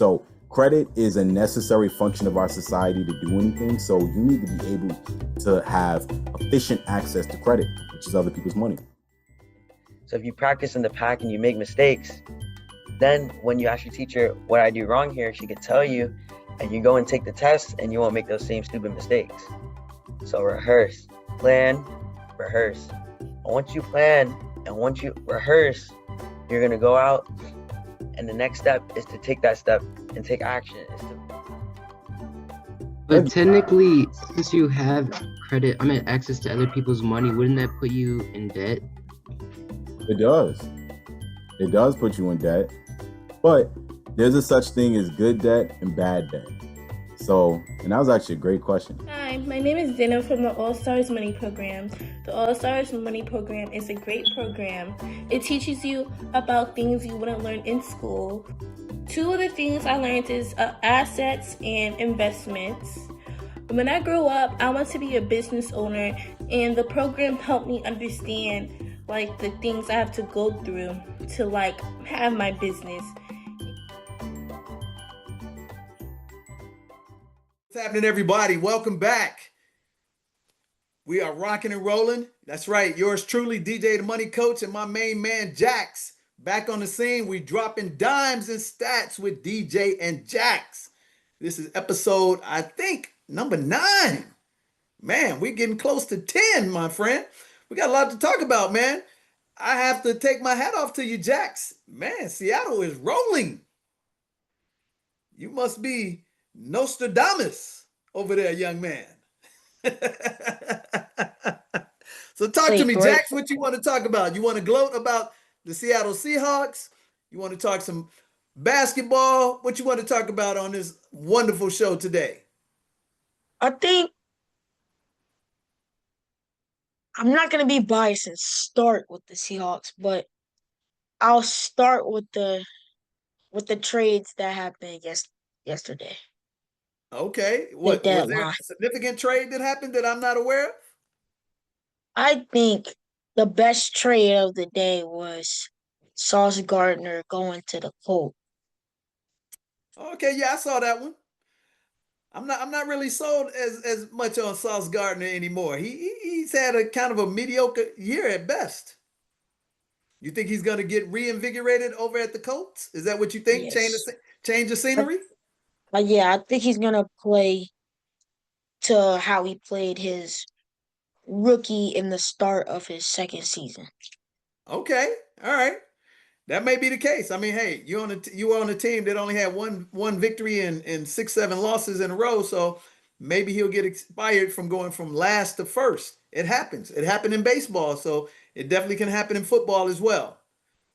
So credit is a necessary function of our society to do anything. So you need to be able to have efficient access to credit, which is other people's money. So if you practice in the pack and you make mistakes, then when you ask your teacher, what I do wrong here, she could tell you, and you go and take the test and you won't make those same stupid mistakes. So rehearse, plan, rehearse. And once you plan and once you rehearse, you're going to go out, and the next step is to take that step and take action. But technically, since you have access to other people's money, wouldn't that put you in debt? It does. It does put you in debt. But there's a such thing as good debt and bad debt. So, and that was actually a great question. Hi, my name is Dina from the All Stars Money Program. The All Stars Money Program is a great program. It teaches you about things you wouldn't learn in school. Two of the things I learned is assets and investments. When I grew up, I want to be a business owner, and the program helped me understand like the things I have to go through to like have my business. What's happening, everybody? Welcome back. We are rocking and rolling. That's right. Yours truly, DJ the Money Coach, and my main man, Jax. Back on the scene. We dropping dimes and stats with DJ and Jax. This is episode, I think, number 9. Man, we're getting close to 10, my friend. We got a lot to talk about, man. I have to take my hat off to you, Jax. Man, Seattle is rolling. You must be Nostradamus over there, young man. So talk to me, Jax. What you want to talk about? You want to gloat about the Seattle Seahawks? You want to talk some basketball? What you want to talk about on this wonderful show today? I think I'm not going to be biased and start with the Seahawks, but I'll start with the trades that happened yesterday. Okay. What was there a significant trade that happened that I'm not aware of? I think the best trade of the day was Sauce Gardner going to the Colts. Okay, yeah, I saw that one. I'm not really sold as much on Sauce Gardner anymore. He's had a kind of a mediocre year at best. You think he's going to get reinvigorated over at the Colts? Is that what you think? Yes. Change the scenery? Yeah, I think he's going to play to how he played his rookie in the start of his second season. Okay, all right. That may be the case. I mean, hey, you were on a team that only had one victory and 6-7 losses in a row, so maybe he'll get inspired from going from last to first. It happens. It happened in baseball, so it definitely can happen in football as well.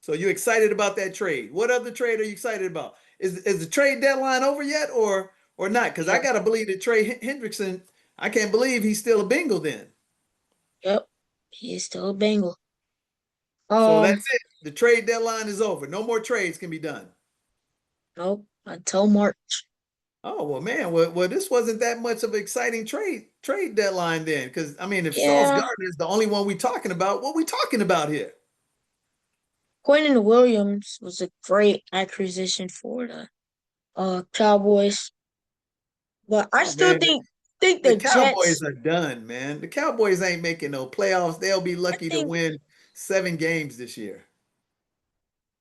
So you're excited about that trade. What other trade are you excited about? Is the trade deadline over yet or not? Because I got to believe that Trey Hendrickson, I can't believe he's still a Bengal then. Yep, he is still a Bengal. So that's it. The trade deadline is over. No more trades can be done. Nope, until March. Oh, well, man. Well, this wasn't that much of an exciting trade deadline then. Because, I mean, if Sauce Gardner is the only one we're talking about, what are we talking about here? Quentin Williams was a great acquisition for the Cowboys. But I still think the Cowboys Jets are done, man. The Cowboys ain't making no playoffs. They'll be lucky to win 7 games this year.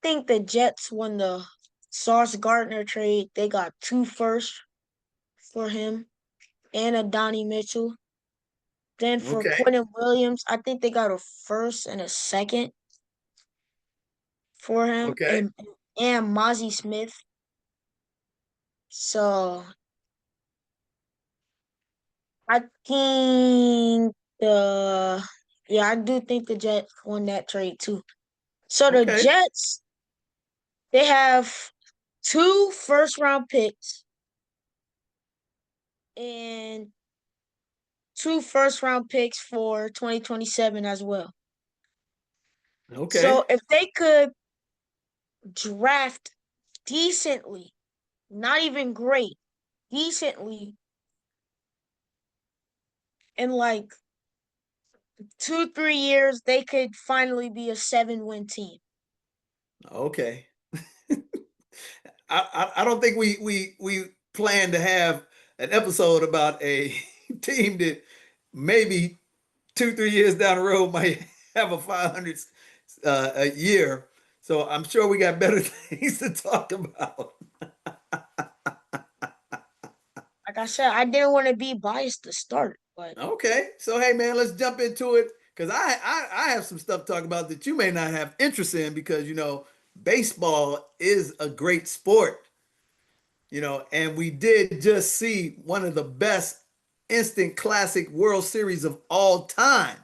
I think the Jets won the Sauce Gardner trade. They got 2 firsts for him and a Donnie Mitchell. Then for Quentin Williams, I think they got a first and a second for him and Mozzie Smith. So I think I do think the Jets won that trade too. So the Jets, they have 2 first-round picks and 2 first-round picks for 2027 as well. Okay. So if they could draft decently, not even great, decently, in like 2-3 years, they could finally be a 7-win team. Okay. I don't think we plan to have an episode about a team that maybe 2-3 years down the road might have a 500 a year. So I'm sure we got better things to talk about. Like I said, I didn't want to be biased to start, but Okay, so hey man, let's jump into it because I have some stuff to talk about that you may not have interest in because baseball is a great sport. And we did just see one of the best instant classic World Series of all time.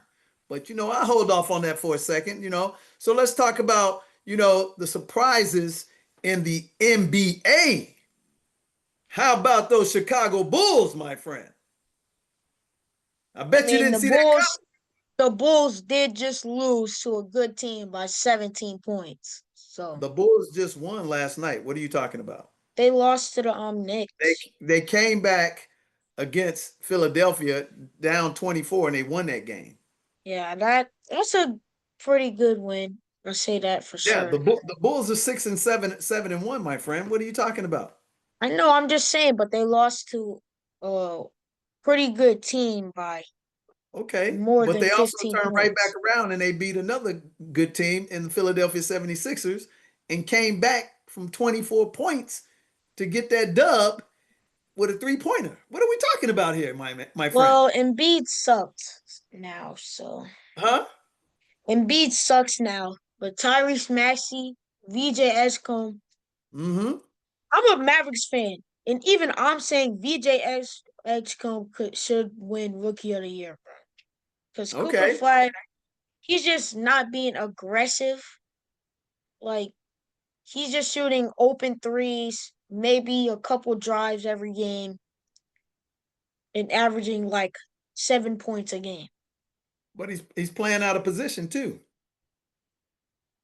But I hold off on that for a second. So let's talk about, the surprises in the NBA. How about those Chicago Bulls, my friend? I I bet you mean didn't see that The Bulls did just lose to a good team by 17 points. coming. So The Bulls just won last night. What are you talking about? they lost to the They Knicks. they came back against Philadelphia down 24 and they won that game. Yeah, that's a pretty good win. I'll say that for Yeah, sure. the Bulls are 6-7, 7-1, my friend. What are you talking about? I know, I'm just saying, but they lost to a pretty good team by Okay, more but than they also 15 turned right back points. around and they beat another good team in the Philadelphia 76ers and came back from 24 points to get that dub with a three-pointer. What are we talking about here, my friend? Well, Embiid sucked now, so Huh? Embiid sucks now. But Tyrese Maxey, VJ Escombe, Mm-hmm. I'm a Mavericks fan, and even I'm saying Edgecombe should win Rookie of the Year, bro. Because Cooper Okay. Flag, he's just not being aggressive. Like he's just shooting open threes, maybe a couple drives every game, and averaging like 7 points a game. But he's playing out of position too.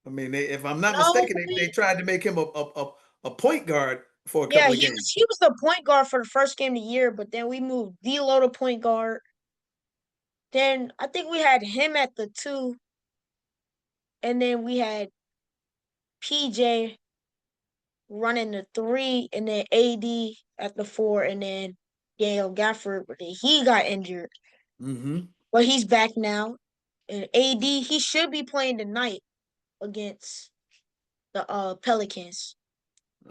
I mean, if I'm not No, mistaken, they tried to make him a point guard for a yeah, couple of he games. was he was the point guard for the first game of the year, but then we moved D'Lo to point guard. Then I think we had him at the 2, and then we had PJ running the 3, and then AD at the 4, and then Daniel Gafford, but then he got injured. Mm-hmm. But he's back now. And AD, he should be playing tonight against the Pelicans.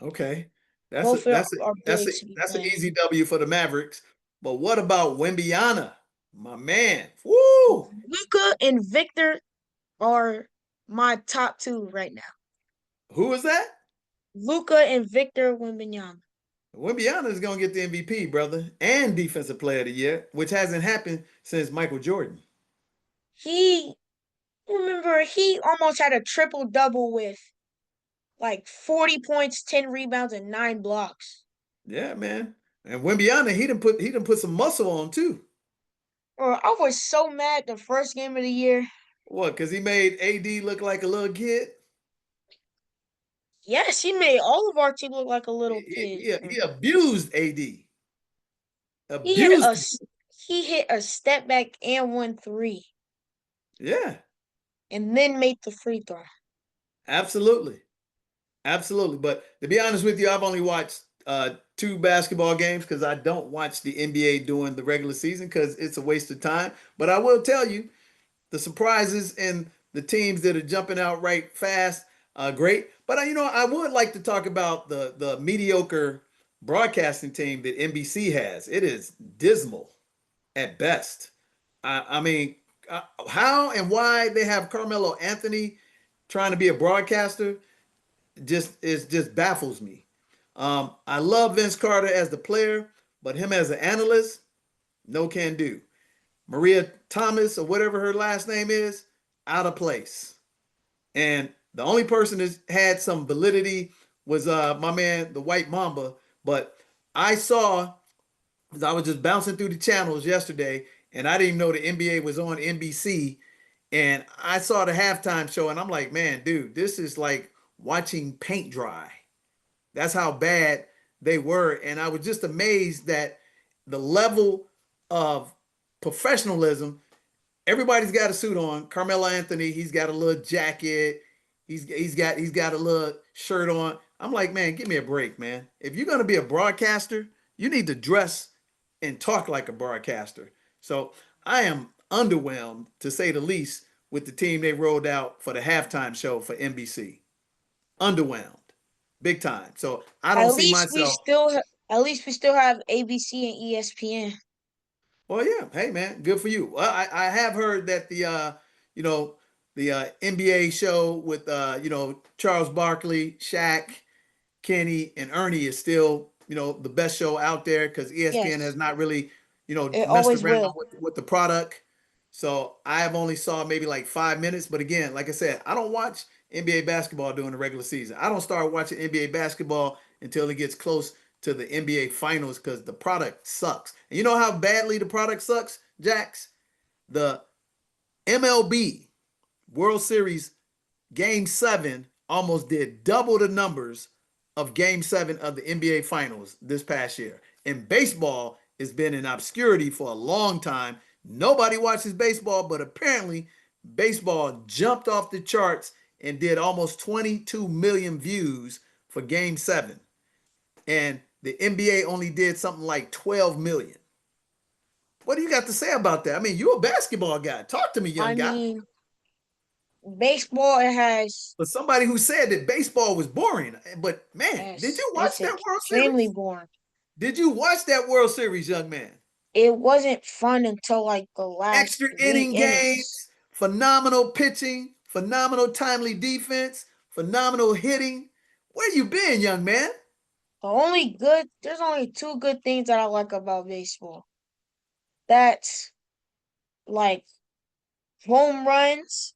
Okay. That's a Both that's a are that's a big to be that's an playing. easy W for the Mavericks. But what about Wembyana, my man? Woo! Luca and Victor are my top 2 right now. Who is that? Luca and Victor Wembanyama. Wembyana is gonna get the MVP, brother, and Defensive Player of the Year, which hasn't happened since Michael Jordan. He remember he almost had a triple double with like 40 points, 10 rebounds, and 9 blocks. Yeah, man. And Wembyana, he done put some muscle on too. Or I was so mad the first game of the year. What? Because he made AD look like a little kid. Yes, he made all of our team look like a little He, kid. he, he abused AD. He hit Abused a him. he hit a step back and 1 3, Yeah, and then made the free throw. absolutely. Absolutely. But to be honest with you, I've only watched 2 basketball games because I don't watch the NBA during the regular season because it's a waste of time. But I will tell you the surprises and the teams that are jumping out right fast, great. But I would like to talk about the mediocre broadcasting team that NBC has. It is dismal at best. I mean, how and why they have Carmelo Anthony trying to be a broadcaster just baffles me. I love Vince Carter as the player, but him as an analyst, no can do. Maria Thomas or whatever her last name is, out of place. And the only person that had some validity was my man, the White Mamba. But I saw, as I was just bouncing through the channels yesterday, and I didn't even know the NBA was on NBC. And I saw the halftime show, and I'm like, man, dude, this is like watching paint dry. That's how bad they were. And I was just amazed that the level of professionalism, everybody's got a suit on. Carmelo Anthony, he's got a little jacket. He's got a little shirt on. I'm like, man, give me a break, man. If you're going to be a broadcaster, you need to dress and talk like a broadcaster. So I am underwhelmed, to say the least, with the team they rolled out for the halftime show for NBC. Underwhelmed, big time. So I don't At see least we myself. still at least we still have ABC and ESPN. Well, yeah, hey man, good for you. Well, I have heard that you know, the NBA show with Charles Barkley, Shaq, Kenny, and Ernie is still, the best show out there because ESPN has Yes, not really, it messed always around will. with the product. So I have only saw maybe like 5 minutes. But again, like I said, I don't watch NBA basketball during the regular season. I don't start watching NBA basketball until it gets close to the NBA finals because the product sucks. And you know how badly the product sucks, Jax? The MLB World Series Game 7 almost did double the numbers of Game 7 of the NBA Finals this past year. And baseball has been in obscurity for a long time. Nobody watches baseball, but apparently baseball jumped off the charts and did almost 22 million views for Game 7. And the NBA only did something like 12 million. What do you got to say about that? I mean, you're a basketball guy. Talk to me, young I guy. mean, baseball it has But somebody who said that baseball was boring. But man, did you yes, watch it's that World extremely Series? boring. Did you watch that World Series, young man? It wasn't fun until like the last Extra three inning innings. games, phenomenal pitching, phenomenal timely defense, phenomenal hitting. Where you been, young man? There's only two good things that I like about baseball. That's like home runs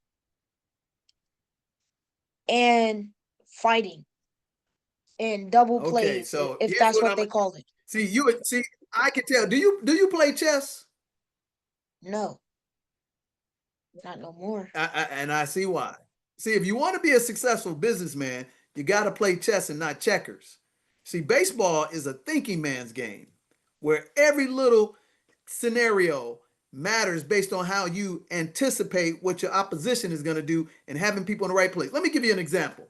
and fighting and double Okay, plays, so if here's that's what what I'm. they call it. See you. See, I can tell. Do you play chess? No, not no more. And I see why. See, if you want to be a successful businessman, you got to play chess and not checkers. See, baseball is a thinking man's game where every little scenario matters based on how you anticipate what your opposition is going to do and having people in the right place. Let me give you an example.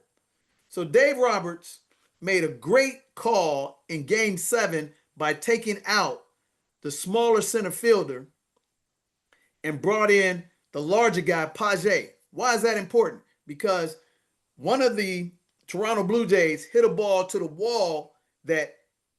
So, Dave Roberts made a great call in game 7 by taking out the smaller center fielder and brought in the larger guy, Page. Why is that important? Because one of the Toronto Blue Jays hit a ball to the wall that,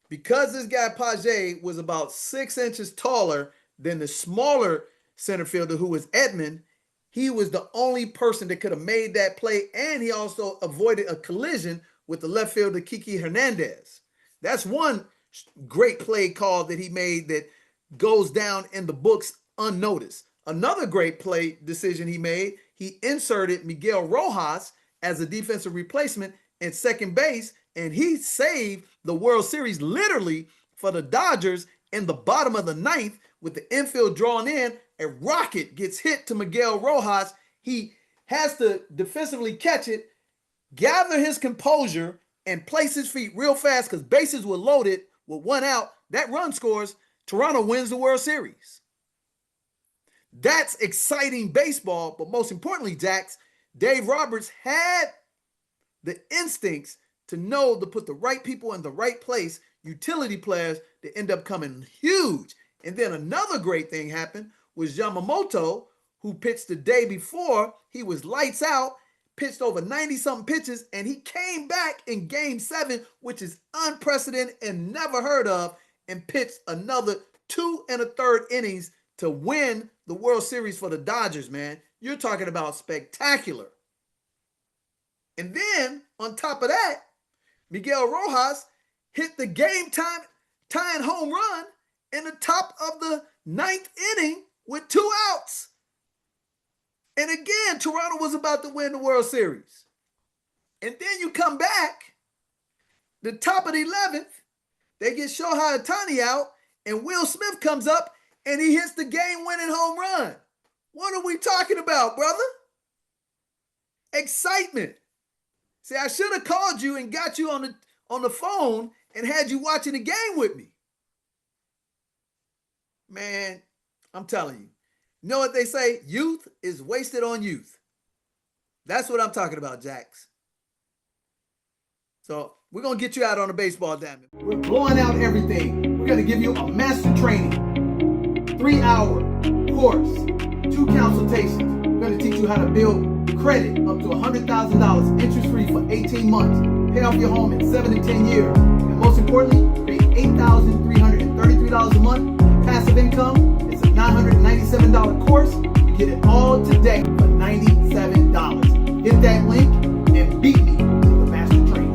because this guy Page was about 6 inches taller than the smaller center fielder who was Edmund, he was the only person that could have made that play, and he also avoided a collision with the left fielder Kiki Hernandez. That's one great play call that he made that goes down in the books unnoticed. Another great play decision he made, he inserted Miguel Rojas as a defensive replacement at second base, and he saved the World Series literally for the Dodgers in the bottom of the ninth with the infield drawn in. A rocket gets hit to Miguel Rojas. He has to defensively catch it, gather his composure, and place his feet real fast because bases were loaded with one out. That run scores. Toronto wins the World Series. That's exciting baseball, but most importantly, Jax, Dave Roberts had the instincts to know to put the right people in the right place, utility players that end up coming huge. And then another great thing happened was Yamamoto, who pitched the day before. He was lights out, pitched over 90-something pitches, and he came back in game 7, which is unprecedented and never heard of, and pitched another 2 1/3 innings to win the World Series for the Dodgers, man. You're talking about spectacular. And then on top of that, Miguel Rojas hit the game time tying home run in the top of the ninth inning with 2 outs. And again, Toronto was about to win the World Series. And then you come back, the top of the 11th, they get Shohei Ohtani out, and Will Smith comes up and he hits the game-winning home run. What are we talking about, brother? Excitement. See, I should have called you and got you on the phone and had you watching the game with me. Man, I'm telling you. You know what they say? Youth is wasted on youth. That's what I'm talking about, Jax. So we're going to get you out on the baseball diamond. We're blowing out everything. We're going to give you a master training, 3-hour course, 2 consultations. We're going to teach you how to build credit up to $100,000 interest-free for 18 months. Pay off your home in 7 to 10 years. And most importantly, pay $8,333 a month. Passive income. It's a $997 course. You get it all today for $97. Hit that link and beat me to the master training.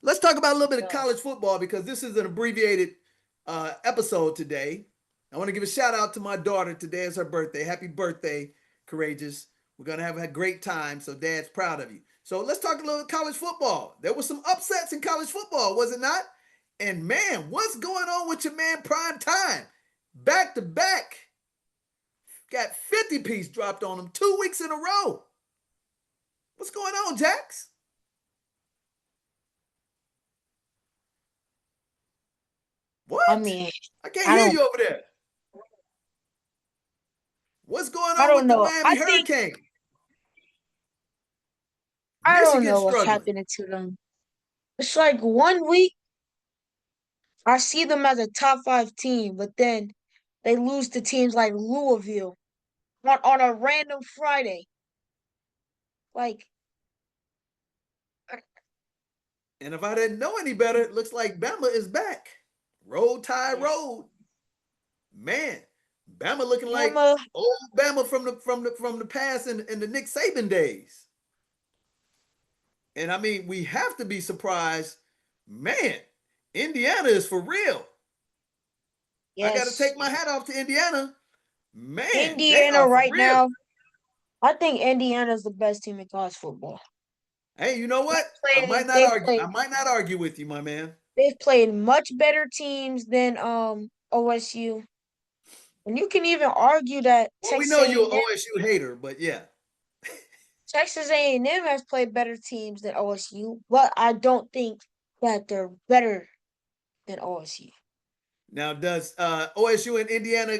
Let's talk about a little bit of college football because this is an abbreviated episode today. I want to give a shout out to my daughter. Today is her birthday. Happy birthday, Courageous. We're going to have a great time, so Dad's proud of you. So let's talk a little college football. There were some upsets in college football, was it not? And man, what's going on with your man Prime Time? Back to back. Got 50-piece dropped on him 2 weeks in a row. What's going on, Jax? What? I mean, I can't hear you over there. What's going on with the Miami Hurricane? I don't know what's happening to them. It's like 1 week, I see them as a top 5 team, but then they lose to teams like Louisville on a random Friday. Like, and if I didn't know any better, it looks like Bama is back. Roll Tide Road. Man, Bama looking like old Bama from the past in the Nick Saban days. And I mean, we have to be surprised. Man, Indiana is for real. Yes. I got to take my hat off to Indiana. Man, Indiana right now, I think Indiana's the best team in college football. Hey, you know what? I might not argue with you, my man. They've played much better teams than OSU. And you can even argue that we know you're an OSU hater, but yeah. Texas A&M has played better teams than OSU, but I don't think that they're better than OSU. Now, does OSU and Indiana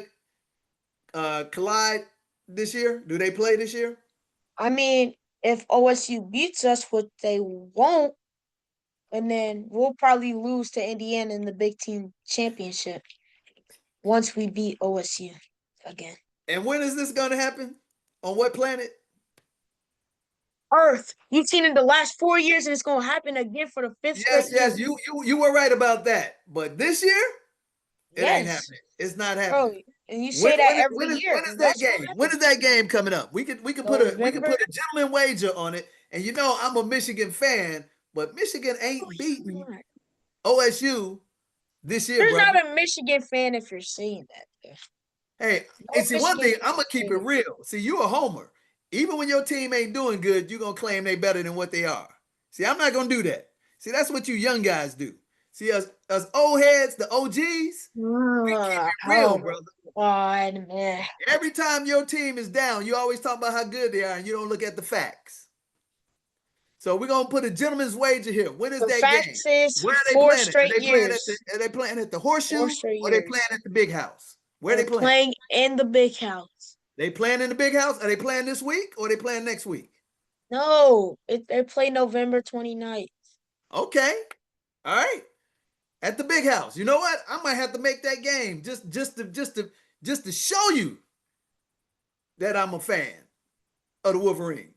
collide this year? Do they play this year? I mean, if OSU beats us, which they won't, and then we'll probably lose to Indiana in the Big Ten Championship once we beat OSU again. And when is this going to happen? On what planet? Earth. You've seen it the last 4 years, and it's going to happen again for the 5th straight year. Yes, you were right about that. But this year, it ain't happening. It's not happening. Bro, and you say that every year. When is that game? When is that game coming up? We could put a gentleman wager on it. And you know I'm a Michigan fan, but Michigan ain't beating OSU this year. You're not a Michigan fan if you're saying that. Hey, and see one thing, I'm gonna keep it real. See, you a homer. Even when your team ain't doing good, you're gonna claim they better than what they are. See, I'm not gonna do that. See, that's what you young guys do. See, us old heads, the OGs, we keep it real, brother. God, man. Every time your team is down, you always talk about how good they are, and you don't look at the facts. So we're gonna put a gentleman's wager here. When is that game? Where are they playing? Are they playing at the Horseshoe, or are they playing at the Big House? Where are they playing? Playing in the Big House. They playing in the Big House? Are they playing this week, or are they playing next week? No, they play November 29th. Okay, all right. At the Big House. You know what? I might have to make that game just to show you that I'm a fan of the Wolverines.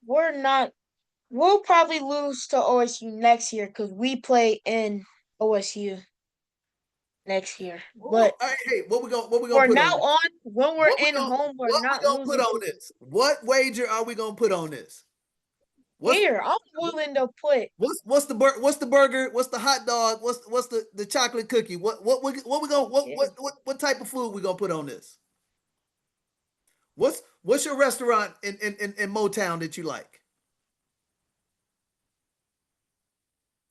We'll probably lose to OSU next year because we play in OSU. next year. Whoa, But all right, hey, what we gonna for put now on? on, when we're in home, we're What we not gonna put losing on this? What wager are we gonna put on this? What's here. I'm willing to put what's the burger? What's the hot dog? What's the chocolate cookie? What we gonna what type of food we gonna put on this? What's your restaurant in Motown that you like?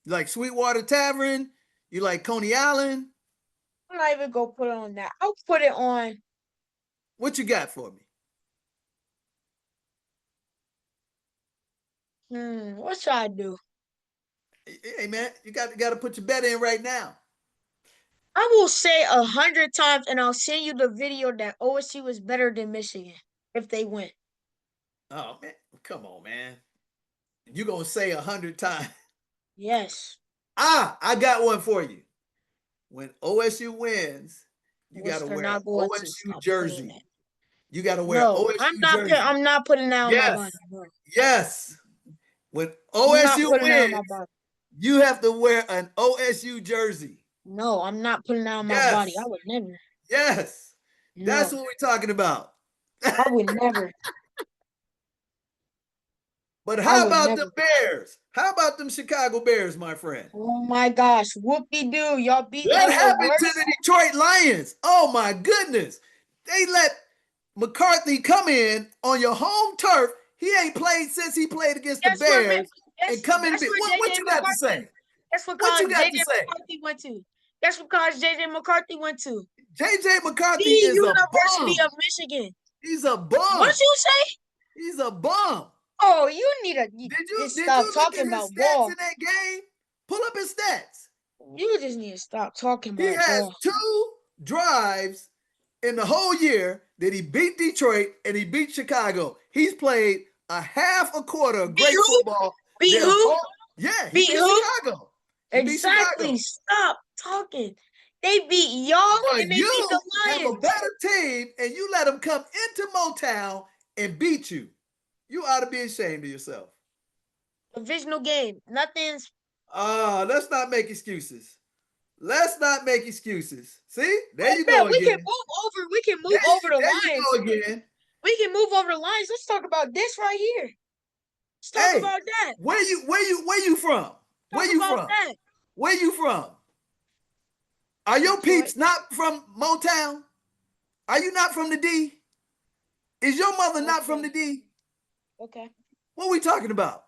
You like Sweetwater Tavern? You like Coney Island? I'm not even gonna put it on that. I'll put it on. What you got for me? What should I do? Hey man, you got to put your bet in right now. I will say 100 times, and I'll send you the video that OSU is better than Michigan if they win. Oh man, come on, man. You gonna say 100 times? Yes. I got one for you. When OSU wins, you got to wear an OSU jersey. You got to wear No, OSU jersey. I'm not putting that on my Yes, body, bro. yes. When I'm not OSU putting that on my wins, body. you have to wear an OSU jersey. No, I'm not putting that on my body. I would never. Yes. That's No, what we're talking about. I would never. But I how would about never. the Bears? How about them Chicago Bears, my friend? Oh my gosh, whoopie-doo. Y'all beat What one of the happened to worst. the Detroit Lions? Oh my goodness. They let McCarthy come in on your home turf. He ain't played since he played against the Guess where, Bears and come in. that's where What JJ you got to say? McCarthy. That's what What college you got JJ to say? McCarthy went to. That's what college JJ McCarthy went to. JJ McCarthy The is a University bum. of Michigan. He's a bum. What you say? He's a bum. Oh, you need to Did stop you look talking at his about stats ball. in that game? Pull up his stats. You just need to stop talking He about has ball. 2 drives in the whole year that he beat Detroit and he beat Chicago. He's played a half a quarter of great football. Beat who? Yeah, he Beat beat who? Chicago. He beat Exactly. Chicago. Stop talking. They beat y'all But and they beat you the have a Lions. better team and you let them come into Motown and beat you. You ought to be ashamed of yourself. Divisional game. Nothing's. Let's not make excuses. Let's not make excuses. See? There you Yeah, go we again. can move over. We can move over the There Lions. you go again. We can move over the Lions. Let's talk about this right here. Let's talk about that. Where you from? Where you from? That. Where you from? Are your peeps not from Motown? Are you not from the D? Is your mother not from the D? Okay. What are we talking about?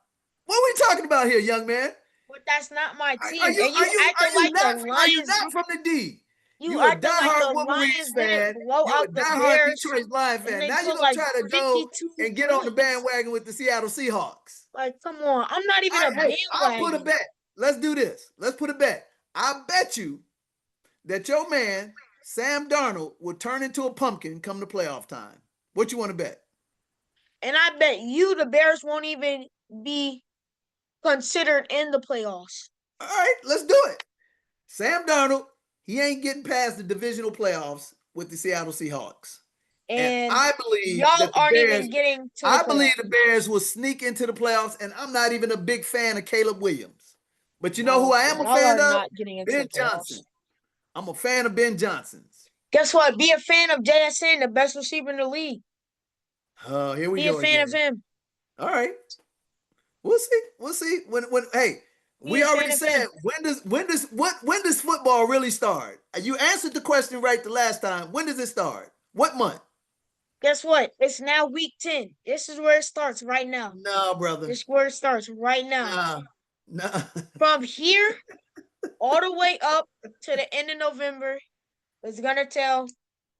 What are we talking about here, young man? But that's not my team. Are you not from the D? You a diehard Wolverines fan. You a diehard Detroit Lions fan. Now you're going to try to go and get on the bandwagon with the Seattle Seahawks. Like, come on. I'm not even a bandwagon. I'll put a bet. Let's do this. Let's put a bet. I bet you that your man, Sam Darnold, will turn into a pumpkin come to playoff time. What you want to bet? And I bet you the Bears won't even be considered in the playoffs. All right, let's do it. Sam Darnold, he ain't getting past the divisional playoffs with the Seattle Seahawks. And I believe y'all aren't even getting to the playoffs. I believe the Bears will sneak into the playoffs, and I'm not even a big fan of Caleb Williams. But you know who I am a fan of? Ben Johnson. I'm a fan of Ben Johnson's. Guess what? Be a fan of JSN, the best receiver in the league. Here we go. Be a fan of him. All right. We'll see. We'll see. We already said when does football really start? You answered the question right the last time. When does it start? What month? Guess what? It's now week 10. This is where it starts right now. No, brother. This is where it starts right now. No. From here all the way up to the end of November, it's gonna tell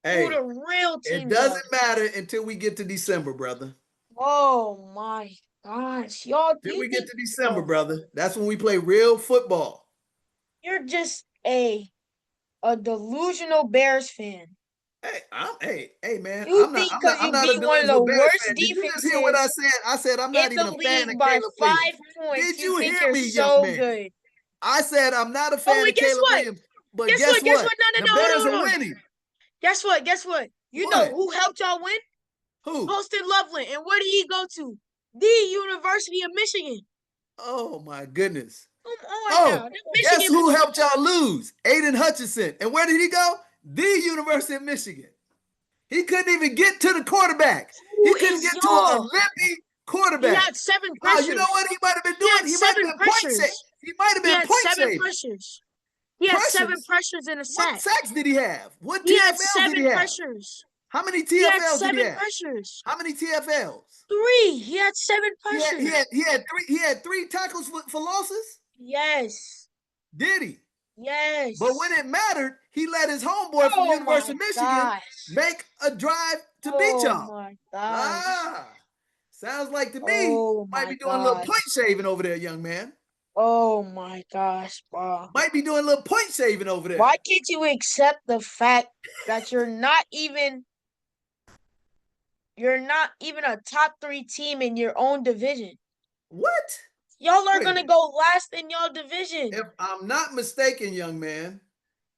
who the real team is. It doesn't matter until we get to December, brother. Oh my gosh, y'all! Till we get to December, brother. That's when we play real football. You're just a delusional Bears fan. Hey, man. You think because you beat one of the worst defenses? Did you just hear what I said? I said I'm not even a fan of Caleb Williams. Did you hear me, young man? Good. I said I'm not a fan of Caleb Williams. But guess what? No, the Bears are winning. Guess what? You know who helped y'all win? Who? Austin Loveland. And where did he go to? The University of Michigan. Oh my goodness. Come on now. Guess Michigan. who helped y'all lose? Aiden Hutchinson. And where did he go? The University of Michigan. He couldn't even get to the quarterback. He couldn't get to a limpy quarterback. He had 7 pressures. You know what he might have been doing? He might have been point safe. He might have been point safe. Pressures. He had 7 pressures in a sack. What sacks did he have? What he TFLs had 7 did he have? pressures. How many TFLs He had 7 did he have? pressures. How many TFLs? 3. He had 7 pressures. He had 3 tackles for losses? Yes. Did he? Yes. But when it mattered, he let his homeboy from University of Michigan make a drive to beat y'all. Oh my gosh. Sounds like to me, might be doing a little point shaving over there, young man. Oh my gosh, bro. Might be doing a little point shaving over there. Why can't you accept the fact that you're not even a top 3 team in your own division? What? Y'all are going to go last in y'all division. If I'm not mistaken, young man,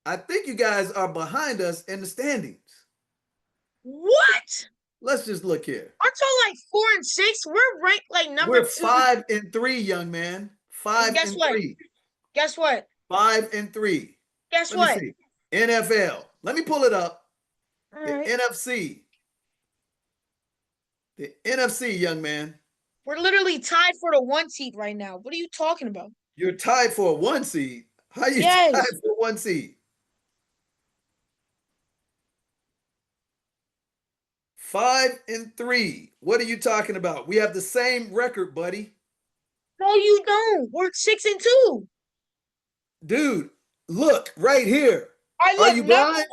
I think you guys are behind us in the standings. What? Let's just look here. Aren't y'all like 4 and 6? We're ranked like number 2. We're 5 and 3, young man. 5 and 3. Guess what? 5 and 3. Guess what? NFL. Let me pull it up. All the right. NFC. The NFC, young man. We're literally tied for the 1 seed right now. What are you talking about? You're tied for a 1 seed. How you tied for 1 seed? 5 and 3. What are you talking about? We have the same record, buddy. No, you don't. We're 6 and 2. Dude, look right here. Are you blind?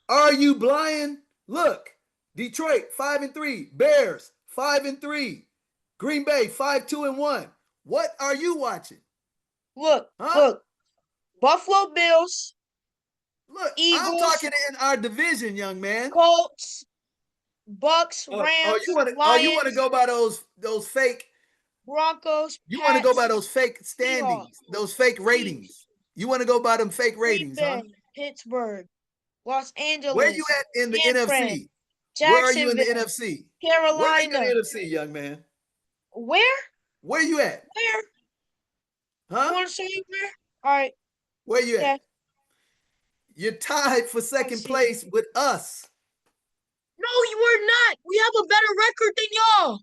Are you blind? Look. Detroit 5 and 3. Bears 5 and 3. Green Bay 5-2-1. What are you watching? Look. Buffalo Bills. Look, Eagles, I'm talking in our division, young man. Colts, Bucks, Rams, you want to go by those fake Broncos? You want to go by those fake standings, Seahawks, those fake ratings. You want to go by them fake ratings, Green huh? Bay, Pittsburgh, Los Angeles. Where you at in the NFC? Where are you in the NFC? Carolina. Where are you in the NFC, young man? Where? Where you at? Where? Huh? You want to show you where? All right. Where you at? You're tied for second place with us. No, you are not. We have a better record than y'all.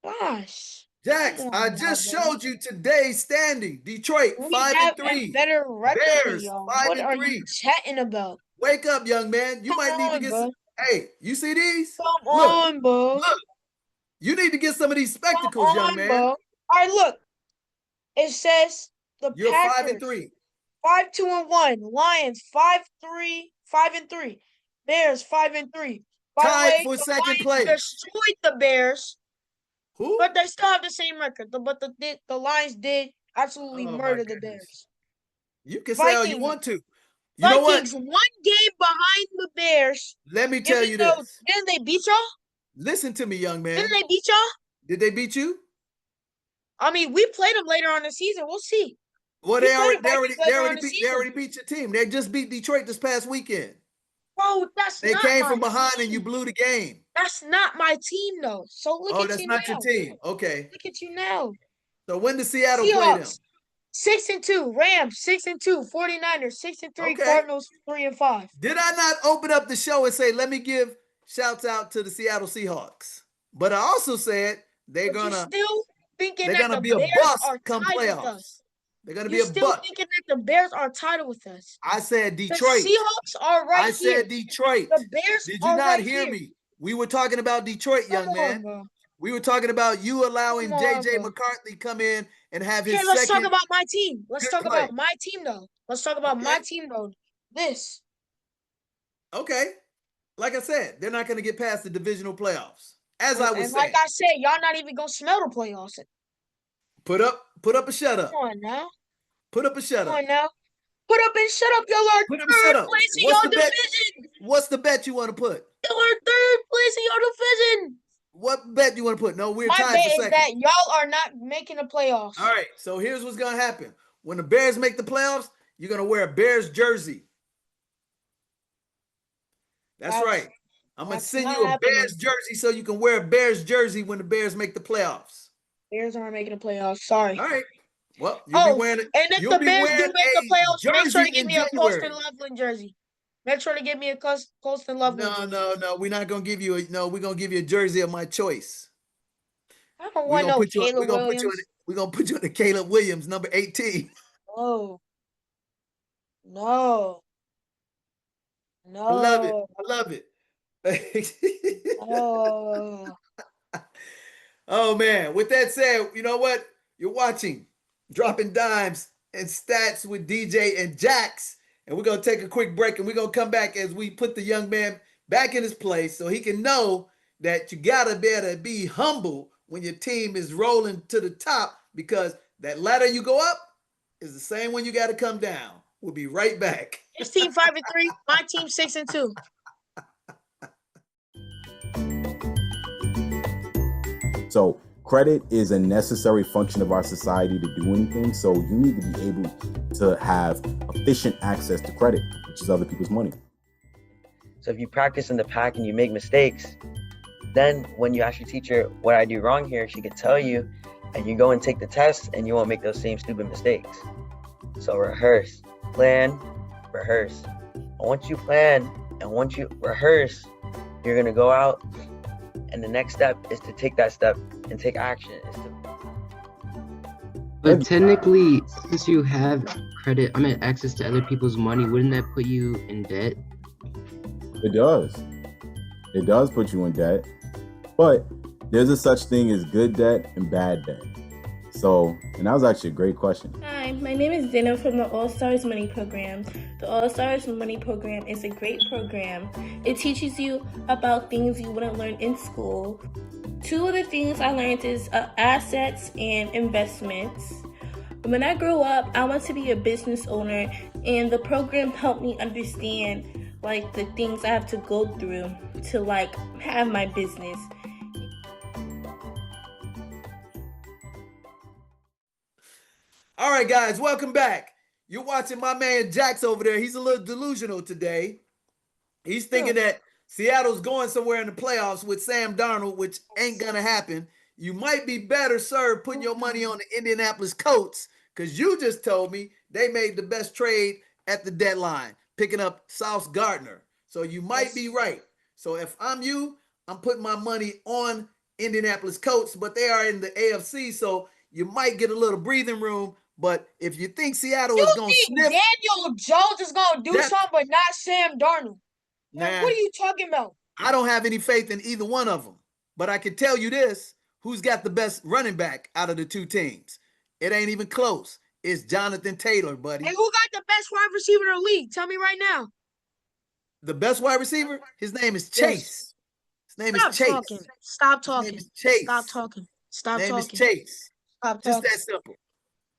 Gosh. Jax, I just showed you today's standing. Detroit 5 and 3. Better record Bears than y'all. 5 What and are 3. you chatting about? Wake up, young man. You might need to get some. Hey, you see these? Come on, bro. Look. You need to get some of these spectacles, young man. Bro. All right, look. It says You're Packers 5 and 3. 5-2-1. Lions 5 and 3. Bears 5 and 3. Tied for second place. Destroyed the Bears. Who? But they still have the same record. But the Lions did absolutely murder the Bears. You can say all you want to. You Vikings, know what? 1 game behind the Bears. Let me tell you this. Didn't they beat y'all? Listen to me, young man. Didn't they beat y'all? Did they beat you? I mean, we played them later on in the season. We'll see. Well, they already beat your team. They just beat Detroit this past weekend. Bro, they came from behind and you blew the game. That's not my team, though. So look at you now. Oh, that's not your team. Okay. Look at you now. So when does Seattle play them? 6 and 2. Rams 6 and 2. 49ers 6 and 3. Okay. Cardinals 3 and 5. Did I not open up the show and say, let me give shouts out to the Seattle Seahawks? But I also said they're gonna be a bust come playoffs. They're gonna be a bust. You're still thinking that the Bears are titled with us. I said Detroit. The Seahawks are right here. I said Detroit. The Bears Did you not hear me? We were talking about Detroit, young man. We were talking about you allowing JJ McCarthy come in and have his let's talk about my team. Let's talk about my team, though. Let's talk about my team, though. This. Okay. Like I said, they're not going to get past the divisional playoffs. As I was saying. Like I said, y'all not even going to smell the playoffs. Put up a shut up. Come on now. Put up a shut up. Come on now. Put up and shut up. Y'all are third place in your division. What's the bet you want to put? Y'all are third place in your division. What bet do you want to put? No, we're tied for second. My bet is that y'all are not making the playoffs. All right, so here's what's going to happen. When the Bears make the playoffs, you're going to wear a Bears jersey. That's right. I'm going to send you a Bears jersey so you can wear a Bears jersey when the Bears make the playoffs. Bears aren't making the playoffs. Sorry. All right. Well, you'll be wearing and if you'll the be Bears do wearing make the a playoffs, make sure to jersey give in me a Colston January. Loveland jersey. Make sure to give me a Colston Loveland jersey. No. We're not gonna give you we're gonna give you a jersey of my choice. I don't We're want gonna no put you Caleb Williams. we're gonna put you in the Caleb Williams, number 18. No. No. I love it. No. I love it. No. Oh man. With that said, you know what? You're watching Dropping Dimes and Stats with DJ and Jax. And we're gonna take a quick break and we're gonna come back as we put the young man back in his place so he can know that you gotta be able to be humble when your team is rolling to the top, because that ladder you go up is the same one you gotta come down. We'll be right back. His team 5-3. My team 6-2. So credit is a necessary function of our society to do anything. So you need to be able to have efficient access to credit, which is other people's money. So if you practice in the pack and you make mistakes, then when you ask your teacher what I do wrong here, she could tell you, and you go and take the test and you won't make those same stupid mistakes. So rehearse, plan, rehearse. And once you plan and once you rehearse, you're gonna go out, and the next step is to take that step and take action. But technically, since you have credit, access to other people's money, wouldn't that put you in debt? It does. It does put you in debt. But there's a such thing as good debt and bad debt. So, and that was actually a great question. Hi, my name is Dana from the All Stars Money Program. The All Stars Money Program is a great program. It teaches you about things you wouldn't learn in school. Two of the things I learned is assets and investments. When I grew up, I want to be a business owner, and the program helped me understand the things I have to go through to have my business. All right, guys, welcome back. You're watching my man Jax over there. He's a little delusional today. He's thinking that Seattle's going somewhere in the playoffs with Sam Darnold, which ain't going to happen. You might be better served putting your money on the Indianapolis Colts, because you just told me they made the best trade at the deadline, picking up Sauce Gardner. So you might be right. So if I'm you, I'm putting my money on Indianapolis Colts, but they are in the AFC, so you might get a little breathing room. But if you think Seattle is going to sniff, Daniel Jones is going to do something, but not Sam Darnold. Nah, what are you talking about? I don't have any faith in either one of them. But I can tell you this: who's got the best running back out of the two teams? It ain't even close. It's Jonathan Taylor, buddy. And who got the best wide receiver in the league? Tell me right now. The best wide receiver? His name is Chase. His name is Chase. Talking. Stop talking. His name is Chase. Stop talking. Stop His name talking. is Chase. Stop Just talking. that simple.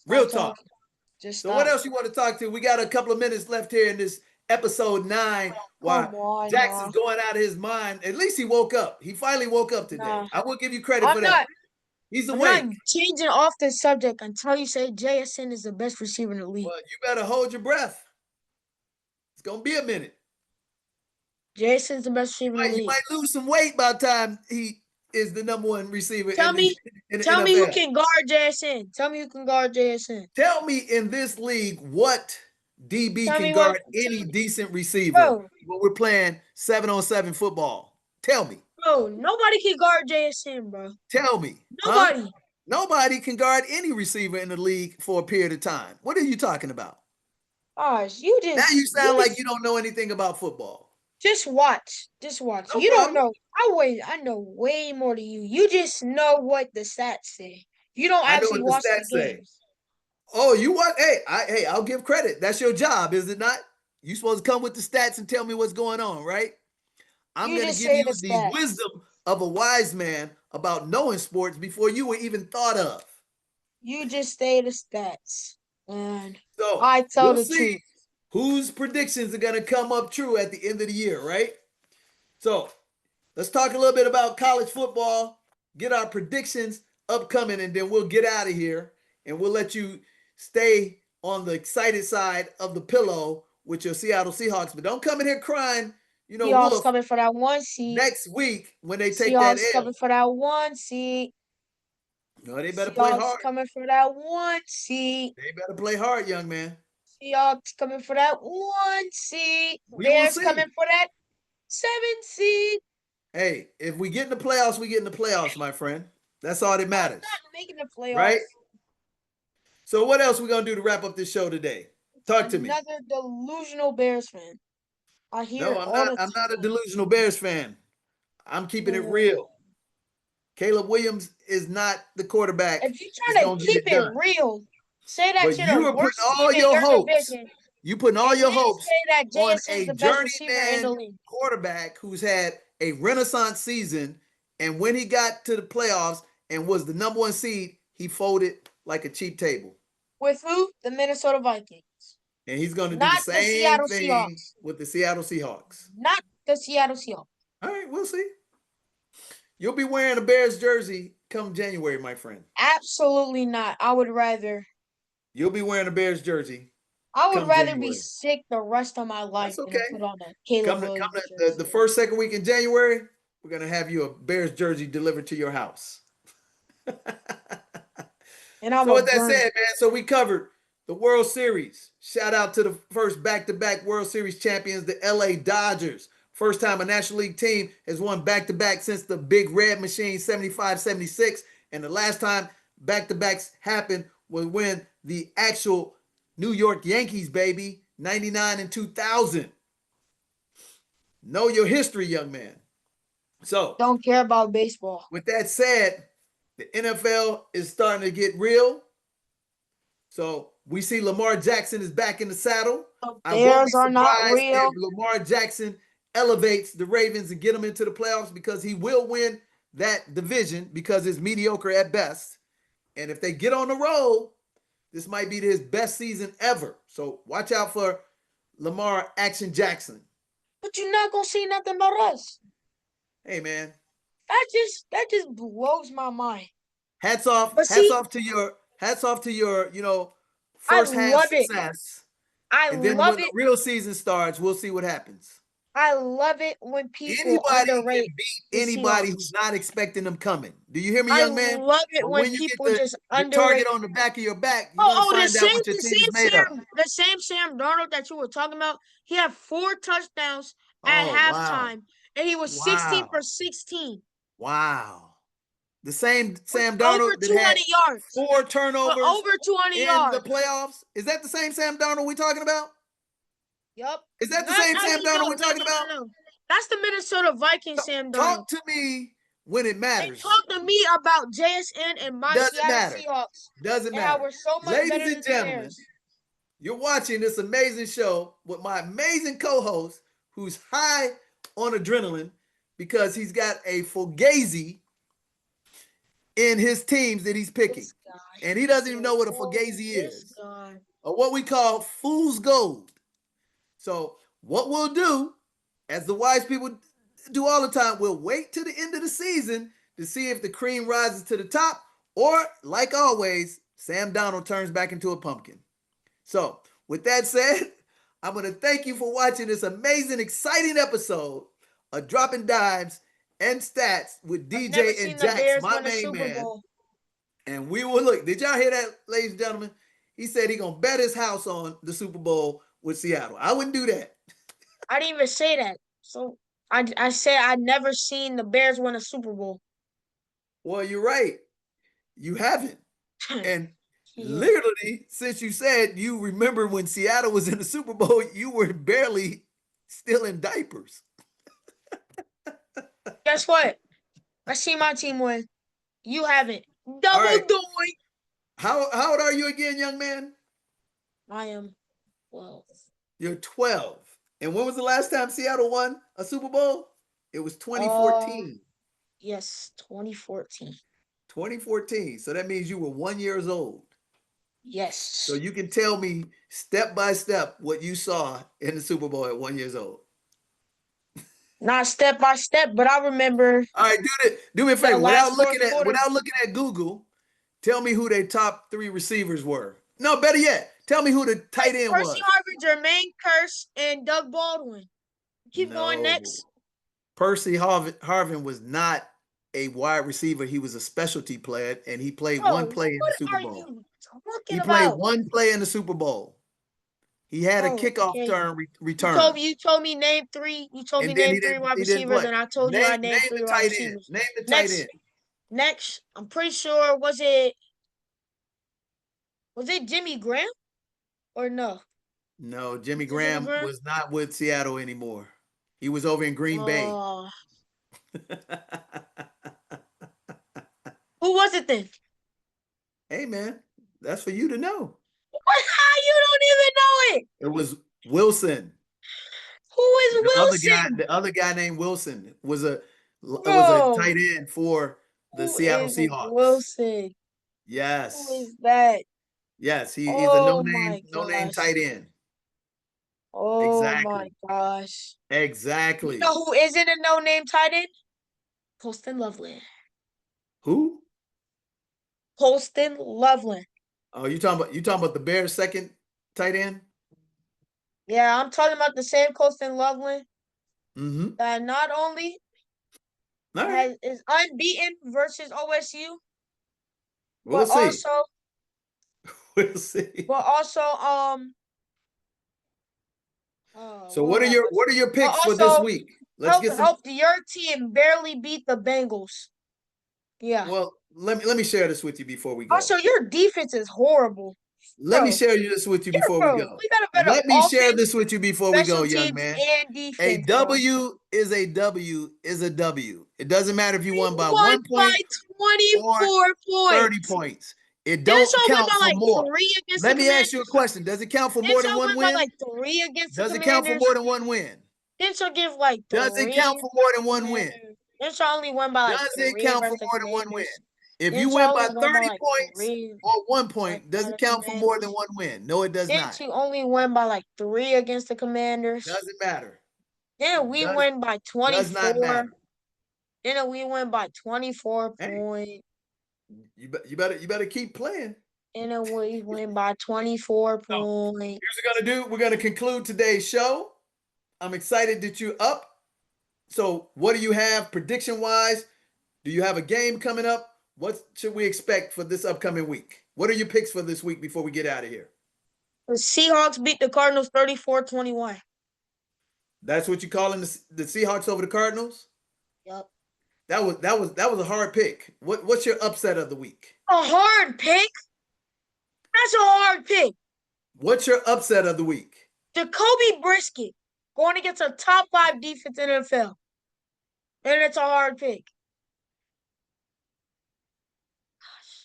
Real talk. Just so what else you want to talk to? We got a couple of minutes left here in this episode 9 while Jax is going out of his mind. At least he woke up. He finally woke up today. I will give you credit for that. He's awake. I'm not changing off the subject until you say JSN is the best receiver in the league. Well, you better hold your breath. It's going to be a minute. JSN's the best receiver in the league. He might lose some weight by the time he is the number one receiver. Tell me who can guard JSN. Tell me who can guard JSN. Tell me in this league what DB can guard any decent receiver when we're playing 7-on-7 football. Tell me. Bro, nobody can guard JSN, bro. Tell me. Nobody. Huh? Nobody can guard any receiver in the league for a period of time. What are you talking about? Gosh, now you sound like you don't know anything about football. Just watch. Just watch. No you problem. Don't know. I know way more than you. You just know what the stats say. You don't actually watch the games. Oh, you what? Hey, I'll give credit. That's your job, is it not? You supposed to come with the stats and tell me what's going on, right? I'm going to give you the wisdom of a wise man about knowing sports before you were even thought of. You just say the stats. And so I tell the truth. Whose predictions are going to come up true at the end of the year, right? So let's talk a little bit about college football, get our predictions upcoming, and then we'll get out of here and we'll let you stay on the excited side of the pillow with your Seattle Seahawks. But don't come in here crying, Seahawks coming for that 1 seed. Next week when they take that L. Seahawks coming for that 1 seed. No, they better play Seahawks hard. coming for that 1 seed. They better play hard, young man. Seahawks coming for that 1 seed. We will Bears see. coming for that 7 seed. Hey, if we get in the playoffs, we get in the playoffs, my friend. That's all that matters. Not making the playoffs. Right? So what else we gonna do to wrap up this show today? Talk to me. Another delusional Bears fan. I hear No, I'm not a delusional Bears fan. I'm keeping it real. Caleb Williams is not the quarterback. If you try to keep it real, say that but you are putting all your hopes. You putting all your hopes on a journeyman quarterback who's had a renaissance season, and when he got to the playoffs and was the number 1 seed, he folded like a cheap table. With who? The Minnesota Vikings. And he's going to do the same thing with the Seattle Seahawks. Not the Seattle Seahawks. All right, we'll see. You'll be wearing a Bears jersey come January, my friend. Absolutely not. I would rather. You'll be wearing a Bears jersey. I would rather be sick the rest of my life than put on a Caleb Williams jersey. The first, second week in January, we're going to have you a Bears jersey delivered to your house. And I'm so with that said, man, so we covered the World Series. Shout out to the first back-to-back World Series champions, the LA Dodgers. First time a National League team has won back-to-back since the Big Red Machine 75-76. And the last time back-to-backs happened was when the actual New York Yankees, baby, 99 and 2000. Know your history, young man. So don't care about baseball. With that said, the NFL is starting to get real. So we see Lamar Jackson is back in the saddle. The Bears are not real. If Lamar Jackson elevates the Ravens and get them into the playoffs, because he will win that division because it's mediocre at best. And if they get on the roll, this might be his best season ever. So watch out for Lamar Action Jackson. But you're not gonna see nothing about us. Hey man, that just blows my mind. Hats off to your first half success. And then when the real season starts, we'll see what happens. I love it when people underrate anybody who's not expecting them coming. Do you hear me, young man? I love it when people just underrate. Target on the back of your back. The same Sam Darnold that you were talking about. He had 4 touchdowns at halftime, and he was 16 for 16. Wow. The same Sam Darnold over 200 yards. 4 turnovers over 200 yards in the playoffs. Is that the same Sam Darnold we're talking about? Yep. Is that the same Sam Darnold we're talking about? No. That's the Minnesota Vikings Sam Darnold. Talk to me when it matters. Talk to me about JSN and my Seattle Seahawks. Doesn't matter. We're so much Ladies better and than gentlemen, you're watching this amazing show with my amazing co-host who's high on adrenaline because he's got a Fugazi in his teams that he's picking. And he doesn't even know what a Fugazi is. Or what we call fool's gold. So what we'll do, as the wise people do all the time, we'll wait to the end of the season to see if the cream rises to the top, or like always, Sam Darnold turns back into a pumpkin. So with that said, I'm going to thank you for watching this amazing, exciting episode of Droppin Dimes and Stats with DJ and Jax, my main man. And we will look. Did y'all hear that, ladies and gentlemen? He said he's going to bet his house on the Super Bowl with Seattle. I wouldn't do that. I didn't even say that. So I said I'd never seen the Bears win a Super Bowl. Well, you're right. You haven't. And literally, since you said you remember when Seattle was in the Super Bowl, you were barely still in diapers. Guess what? I see my team win. You haven't. Double doing. How old are you again, young man? I am 12. You're 12. And when was the last time Seattle won a Super Bowl? It was 2014. Yes, 2014. 2014. So that means you were 1 year old. Yes. So you can tell me step by step what you saw in the Super Bowl at 1 year old. Not step by step, but I remember. All right, do me a favor. Without looking at Google, tell me who their top 3 receivers were. No, better yet, tell me who the tight end was. Percy Harvin, Jermaine Kearse, and Doug Baldwin. Keep going next. Percy Harvin was not a wide receiver. He was a specialty player, and he played Bro, one play in the what Super are Bowl. you He talking played about? one play in the Super Bowl. He had a Bro, kickoff okay. return. You told me name three. You told me And then name three wide he didn't receivers, play. and I told you I Name named three the wide tight end. receivers. Name the tight end. Next, I'm pretty sure was it Jimmy Graham or no? No, Jimmy Was it Jimmy Graham Graham? was not with Seattle anymore. He was over in Green Bay. Who was it then? Hey man, that's for you to know. What? How you don't even know it? It was Wilson. Who is Wilson? The other guy named Wilson was a Bro, tight end for the who Seattle is Seahawks. Wilson? Who Yes. is that? Yes, he's a Oh my no name gosh. tight end. Oh my Exactly. gosh. You Exactly. know who isn't a no-name tight end? Poston Loveland. Who? Poston Loveland. Oh, you talking about the Bears' second tight end? Yeah, I'm talking about the same Poston Loveland Mm-hmm. that not only All right. is unbeaten versus OSU, We'll but see. also We'll see. So what are your picks for this week? Let's get some. Helped your team barely beat the Bengals. Yeah. Well, let me share this with you before we go. Also, your defense is horrible. Let me share this with you before we go. We got a better Let me share offense, this with you before we go, special young teams, man. and A defense. W is a W is a W. It doesn't matter if you won by 1 point by 24 or points. 30 points. It don't count for more. Let me ask you a question. Does it count for more than one win? Like 3 against Does the it count for Commanders? more than one win? Didn't you give like 3? Does it count for more than one win? Didn't you only win by like Does 3 it count for against the more than one win? Commanders? If you Didn't win you by only win 30 like points 3 or 1 point, does by it the count for more than Commanders? one win? No, it does not. Didn't you only win by like 3 against the Commanders? Doesn't matter. Didn't we win by 24? Does not matter. Didn't we win by 24 Hey, points? You better keep playing. And then we win by 24 points. Here's what we're gonna do. We're gonna conclude today's show. I'm excited that you're up. So, what do you have prediction wise? Do you have a game coming up? What should we expect for this upcoming week? What are your picks for this week before we get out of here? The Seahawks beat the Cardinals 34-21. That's what you're calling the Seahawks over the Cardinals? Yep. That was a hard pick. What's your upset of the week? A hard pick? That's a hard pick. What's your upset of the week? Jacoby Brisket going against a top 5 defense in the NFL. And it's a hard pick.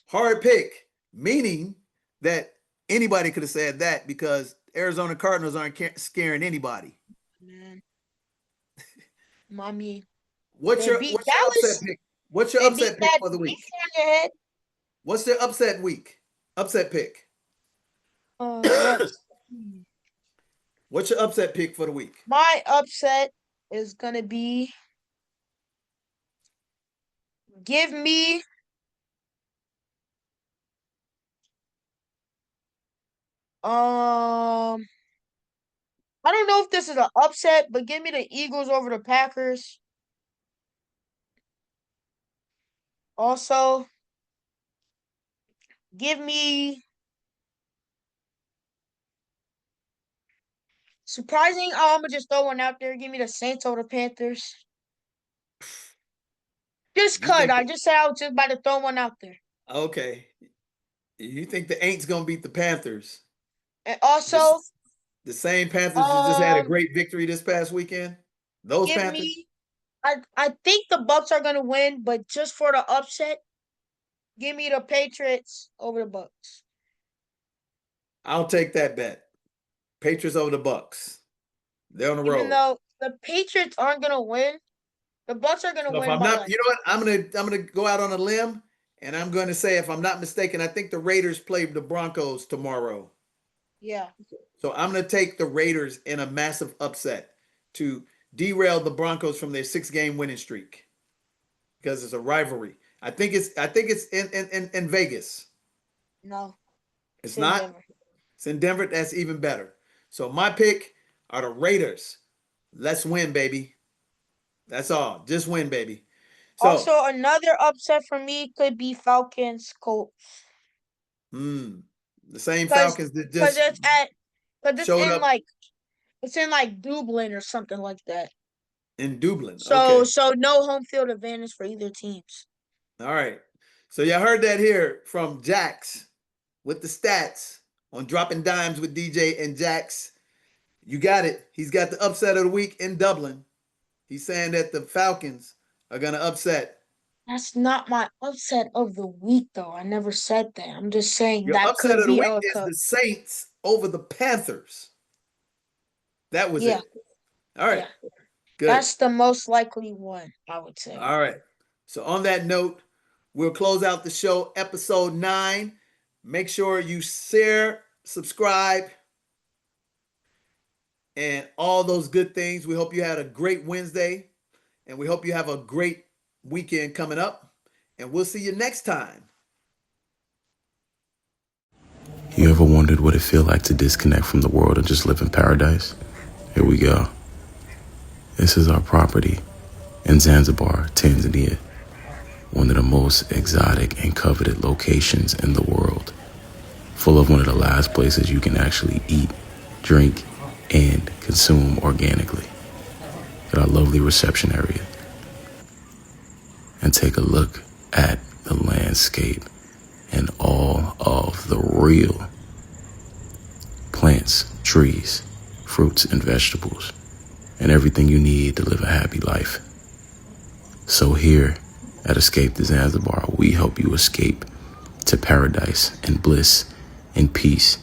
Hard pick, meaning that anybody could have said that because Arizona Cardinals aren't scaring anybody. Man. Mommy. What's your upset pick? What's your upset pick for the week? What's your upset week? Upset pick. What's your upset pick for the week? My upset is gonna be give me I don't know if this is an upset, but give me the Eagles over the Packers. Also, give me surprising. I'm gonna just throw one out there. Give me the Saints over the Panthers. Just cut. I just said I was just about to throw one out there. Okay. You think the Aints gonna beat the Panthers? And also, the same Panthers that just had a great victory this past weekend. Those Panthers. I think the Bucks are gonna win, but just for the upset, give me the Patriots over the Bucks. I'll take that bet. Patriots over the Bucks. They're on the road. Even though the Patriots aren't gonna win, the Bucks are gonna win. You know what? I'm gonna go out on a limb, and I'm going to say, if I'm not mistaken, I think the Raiders play the Broncos tomorrow. Yeah. So I'm going to take the Raiders in a massive upset to derail the Broncos from their 6-game winning streak because it's a rivalry. I think it's in Vegas. No. It's not. Denver. It's in Denver. That's even better. So my pick are the Raiders. Let's win, baby. That's all. Just win, baby. So Also, another upset for me could be Falcons Colts. the same Because Falcons that because just it's showed in up Dublin or something like that. in Dublin. So Okay. so no home field advantage for either teams. All right. So y'all heard that here from Jax with the stats on Dropping Dimes with DJ and Jax. You got it. He's got the upset of the week in Dublin. He's saying that the Falcons are going to upset. That's not my upset of the week, though. I never said that. I'm just saying Your that upset could of the be week a is cup. the Saints over the Panthers. That was Yeah, it. All right. yeah. Good. That's the most likely one, I would say. All right. So on that note, we'll close out the show, episode 9. Make sure you share, subscribe, and all those good things. We hope you had a great Wednesday, and we hope you have a great weekend coming up. And we'll see you next time. You ever wondered what it feels like to disconnect from the world and just live in paradise? Here we go. This is our property in Zanzibar, Tanzania, one of the most exotic and coveted locations in the world, full of one of the last places you can actually eat, drink, and consume organically. At our lovely reception area. And take a look at the landscape and all of the real plants, trees, fruits, and vegetables, and everything you need to live a happy life. So here at Escape to Zanzibar, we help you escape to paradise and bliss and peace,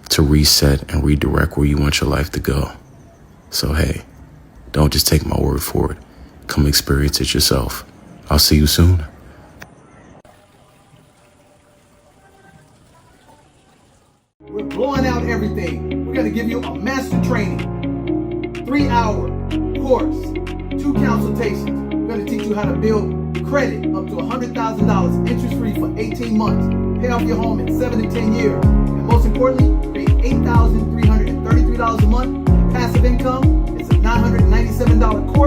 to reset and redirect where you want your life to go. So hey, don't just take my word for it. Come experience it yourself. I'll see you soon. We're blowing out everything. We're going to give you a master training, 3-hour course, 2 consultations. We're going to teach you how to build credit up to $100,000 interest-free for 18 months. Pay off your home in 7 to 10 years. And most importantly, create $8,333 a month. Passive income. It's a $997 course.